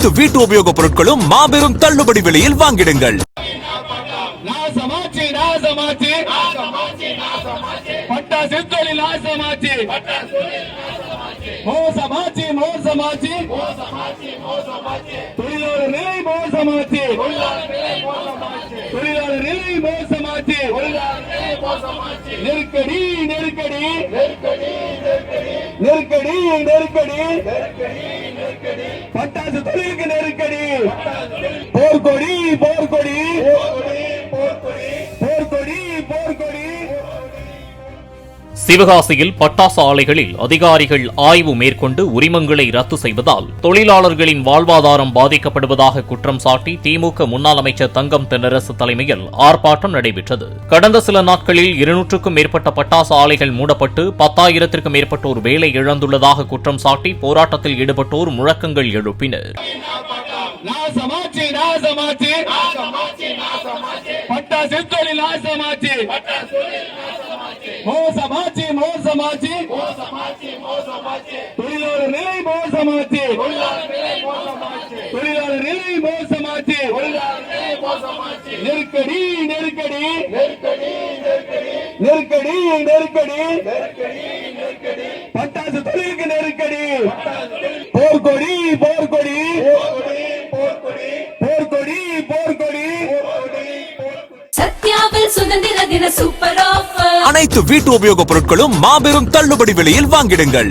அனைத்து வீட்டு உபயோகப் பொருட்களும் மாபெரும் தள்ளுபடி விலையில் வாங்கிடுங்கள். நெருக்கடி நெருக்கடி நெருக்கடி நெருக்கடி பட்டாசு தொழிலுக்கு நெருக்கடி. போர்க்கொடி போர்க்கொடி போர்க்கொடி போர்க்கொடி. சிவகாசியில் பட்டாசு ஆலைகளில் அதிகாரிகள் ஆய்வு மேற்கொண்டு உரிமங்களை ரத்து செய்வதால் தொழிலாளர்களின் வாழ்வாதாரம் பாதிக்கப்படுவதாக குற்றம் சாட்டி திமுக முன்னாள் அமைச்சர் தங்கம் தென்னரசு தலைமையில் ஆர்ப்பாட்டம் நடைபெற்றது. கடந்த சில நாட்களில் 200க்கும் மேற்பட்ட பட்டாசு ஆலைகள் மூடப்பட்டு 10,000க்கும் மேற்பட்டோர் வேலை இழந்துள்ளதாக குற்றம் சாட்டி போராட்டத்தில் ஈடுபட்டோர் முழக்கங்கள் எழுப்பினர். மோசமாச்சு மோசமாச்சு தொழிலாளர் நிலை மோசமாச்சு தொழிலாளர் நிலை மோசமாச்சு. நெருக்கடி நெருக்கடி நெருக்கடி நெருக்கடி பட்டாசு தொழிலுக்கு நெருக்கடி. போர்க்கொடி போர்க்கொடி போர்க்கொடி போர்க்கொடி. சத்யாவில் சுதந்திர தின சூப்பர் ஆஃபர். அனைத்து வீட்டு உபயோகப் பொருட்களும் மாபெரும் தள்ளுபடி விலையில் வாங்கிடுங்கள்.